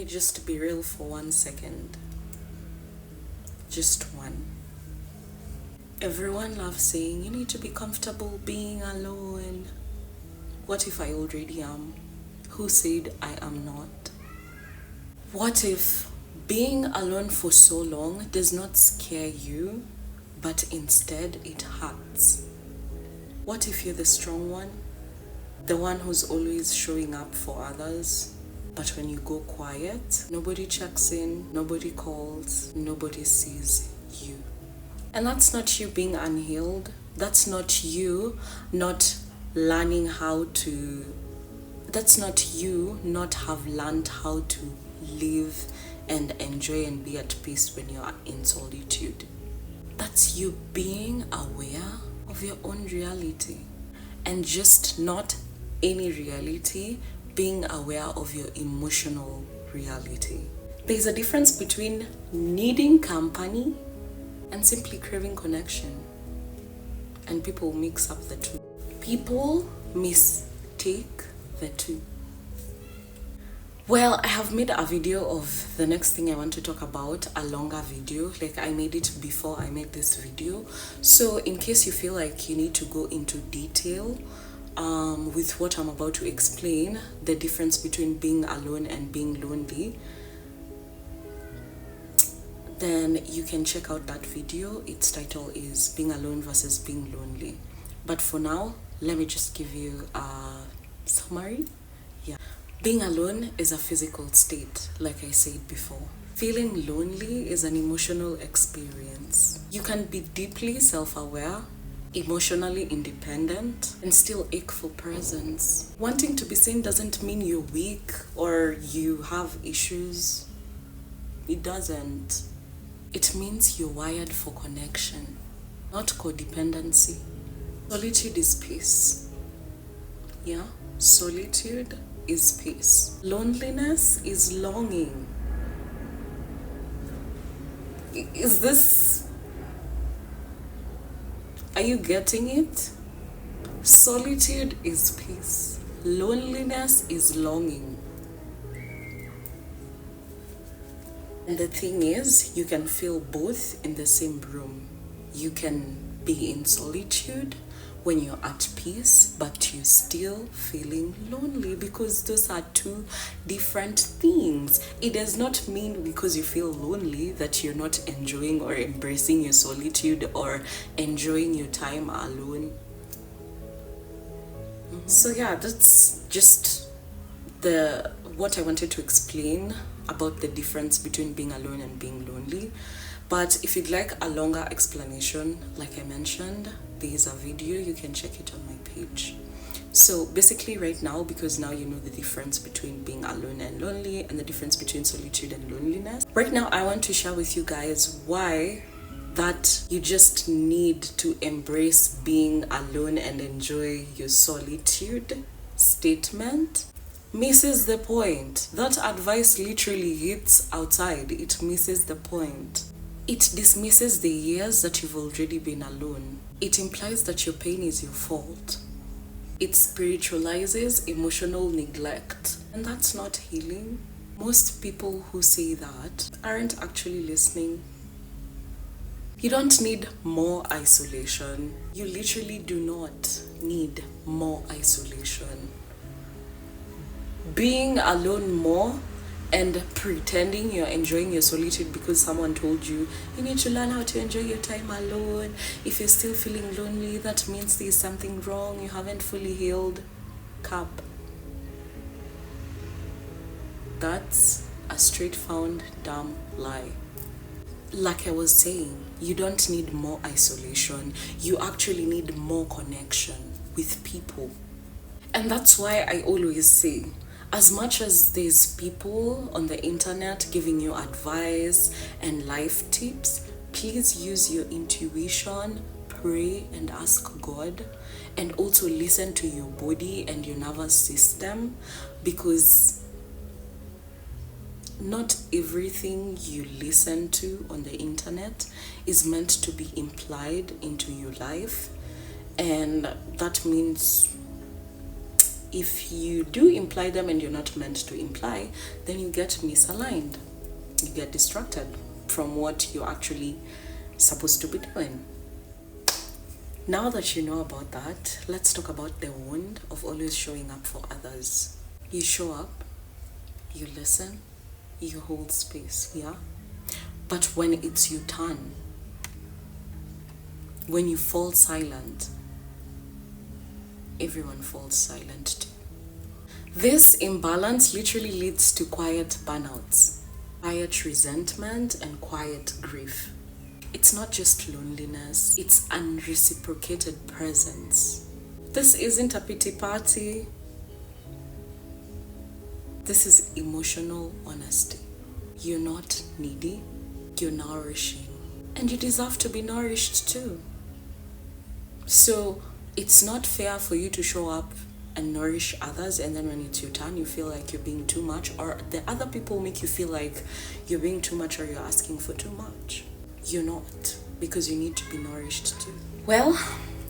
just be real for 1 second. Just one. Everyone loves saying you need to be comfortable being alone. What if I already am? Who said I am not? What if being alone for so long does not scare you, but instead it hurts? What if you're the strong one? The one who's always showing up for others, but when you go quiet, nobody checks in, nobody calls, nobody sees you. And that's not you being unhealed. That's not you not learning how to, that's not you not have learned how to live and enjoy and be at peace when you are in solitude. That's you being aware of your own reality, and just not any reality, being aware of your emotional reality. There's a difference between needing company and simply craving connection. And people mix up the two. People mistake the two. Well, I have made a video of the next thing I want to talk about, a longer video. Like, I made it before I made this video. So in case you feel like you need to go into detail with what I'm about to explain, the difference between being alone and being lonely, then you can check out that video. Its title is Being Alone versus Being Lonely. But for now, let me just give you a summary. Yeah. Being alone is a physical state, like I said before. Feeling lonely is an emotional experience. You can be deeply self-aware, emotionally independent, and still ache for presence. Wanting to be seen doesn't mean you're weak or you have issues. It doesn't. It means you're wired for connection, not codependency. Solitude is peace. Yeah? Solitude is peace. Loneliness is longing. Is this... Are you getting it? Solitude is peace. Loneliness is longing. And the thing is, you can feel both in the same room. You can be in solitude when you're at peace, but you're still feeling lonely, because those are two different things. It does not mean because you feel lonely that you're not enjoying or embracing your solitude or enjoying your time alone. So yeah, that's just what I wanted to explain about the difference between being alone and being lonely. But if you'd like a longer explanation, like I mentioned, there is a video, you can check it on my page. So basically right now, because now you know the difference between being alone and lonely and the difference between solitude and loneliness, right now I want to share with you guys why that you just need to embrace being alone and enjoy your solitude statement misses the point. That advice literally hits outside. It misses the point. It dismisses the years that you've already been alone. It implies that your pain is your fault. It spiritualizes emotional neglect. And that's not healing. Most people who say that aren't actually listening. You don't need more isolation. You literally do not need more isolation. Being alone more and pretending you're enjoying your solitude because someone told you need to learn how to enjoy your time alone. If you're still feeling lonely, that means there's something wrong. You haven't fully healed. Cap. That's a straightforward damn lie. Like I was saying, you don't need more isolation. You actually need more connection with people. And that's why I always say, as much as there's people on the internet giving you advice and life tips, please use your intuition, pray and ask God, and also listen to your body and your nervous system, because not everything you listen to on the internet is meant to be implied into your life. And that means if you do imply them and you're not meant to imply, then you get misaligned. You get distracted from what you're actually supposed to be doing. Now that you know about that, let's talk about the wound of always showing up for others. You show up, you listen, you hold space, yeah? But when it's your turn, when you fall silent, everyone falls silent too. This imbalance literally leads to quiet burnouts, quiet resentment, and quiet grief. It's not just loneliness, it's unreciprocated presence. This isn't a pity party. This is emotional honesty. You're not needy, you're nourishing. And you deserve to be nourished too. So it's not fair for you to show up and nourish others, and then when it's your turn, you feel like you're being too much, or the other people make you feel like you're being too much or you're asking for too much. You're not, because you need to be nourished too. Well,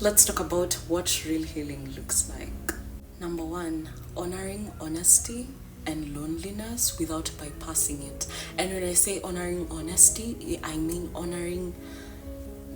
let's talk about what real healing looks like. Number 1, honoring honesty and loneliness without bypassing it. And when I say honoring honesty, I mean honoring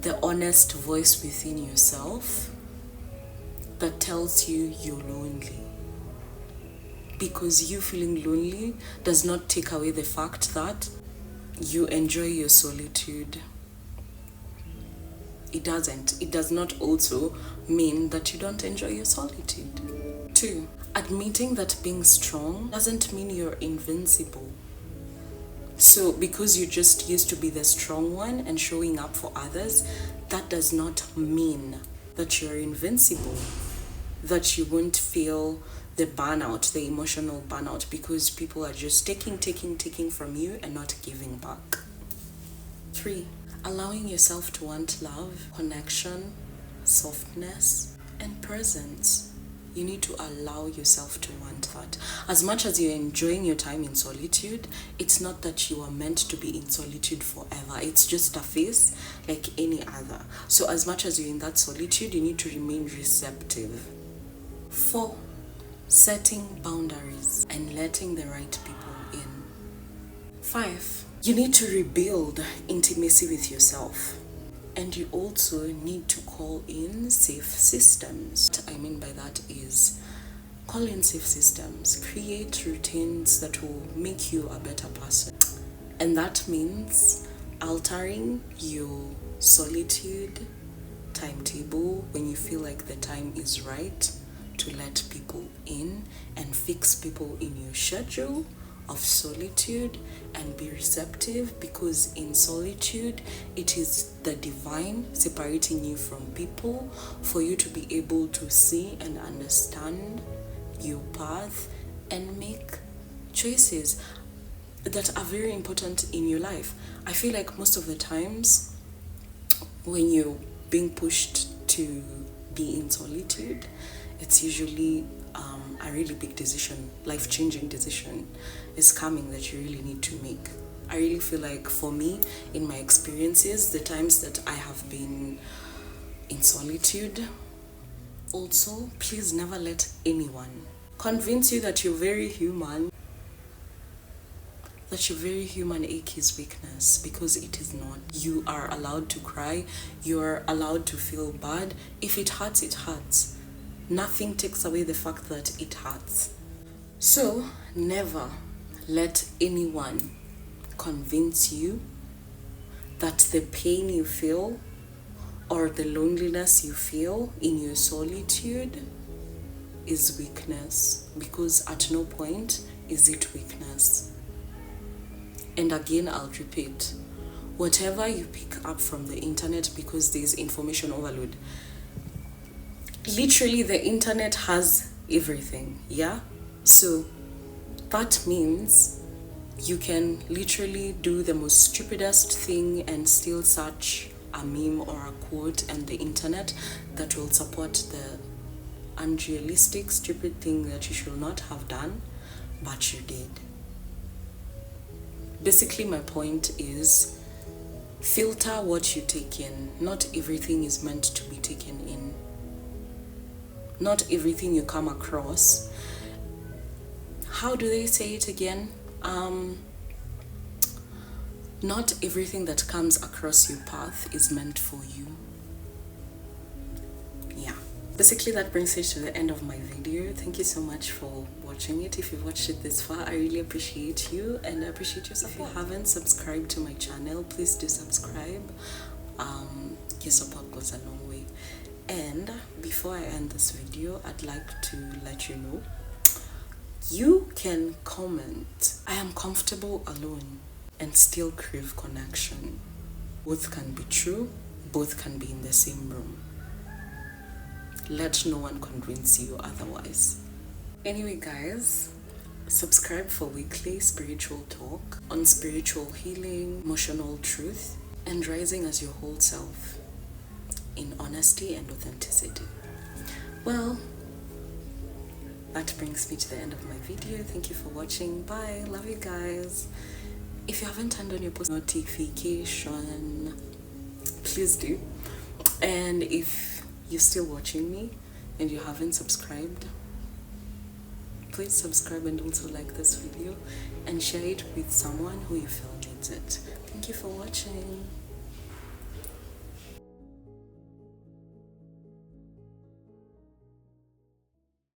the honest voice within yourself that tells you you're lonely. Because you feeling lonely does not take away the fact that you enjoy your solitude. It doesn't. It does not also mean that you don't enjoy your solitude. 2, admitting that being strong doesn't mean you're invincible. So because you just used to be the strong one and showing up for others, that does not mean that you're invincible, that you won't feel the burnout, the emotional burnout, because people are just taking from you and not giving back. 3, allowing yourself to want love, connection, softness, and presence. You need to allow yourself to want that. As much as you're enjoying your time in solitude, it's not that you are meant to be in solitude forever. It's just a phase like any other. So as much as you're in that solitude, you need to remain receptive. 4, setting boundaries and letting the right people in. 5, you need to rebuild intimacy with yourself. And you also need to call in safe systems. What I mean by that is call in safe systems. Create routines that will make you a better person. And that means altering your solitude timetable when you feel like the time is right to let people in, and fix people in your schedule of solitude and be receptive, because in solitude it is the divine separating you from people for you to be able to see and understand your path and make choices that are very important in your life. I feel like most of the times when you're being pushed to be in solitude, it's usually a really big decision, life-changing decision is coming that you really need to make. I really feel like for me, in my experiences, the times that I have been in solitude, also, please never let anyone convince you that you're very human, that your very human ache is weakness, because it is not. You are allowed to cry, you're allowed to feel bad. If it hurts, it hurts. Nothing takes away the fact that it hurts. So never let anyone convince you that the pain you feel or the loneliness you feel in your solitude is weakness, because at no point is it weakness. And again, I'll repeat, whatever you pick up from the internet, because there's information overload. Literally, the internet has everything, yeah? So that means you can literally do the most stupidest thing and still search a meme or a quote on the internet that will support the unrealistic, stupid thing that you should not have done, but you did. Basically, my point is filter what you take in. Not everything is meant to be taken in. Not everything you come across, how do they say it again? Not everything that comes across your path is meant for you. Yeah, basically that brings it to the end of my video. Thank you so much for watching it. If you've watched it this far, I really appreciate you, and I appreciate your support. If you haven't subscribed to my channel, please do subscribe. Your support goes a long way. And before I end this video, I'd like to let you know, you can comment, I am comfortable alone and still crave connection. Both can be true, both can be in the same room. Let no one convince you otherwise. Anyway guys, subscribe for weekly spiritual talk on spiritual healing, emotional truth, and rising as your whole self in honesty and authenticity. Well, that brings me to the end of my video. Thank you for watching. Bye. Love you guys. If you haven't turned on your post notification, please do. And if you're still watching me and you haven't subscribed, please subscribe and also like this video and share it with someone who you feel needs it. Thank you for watching.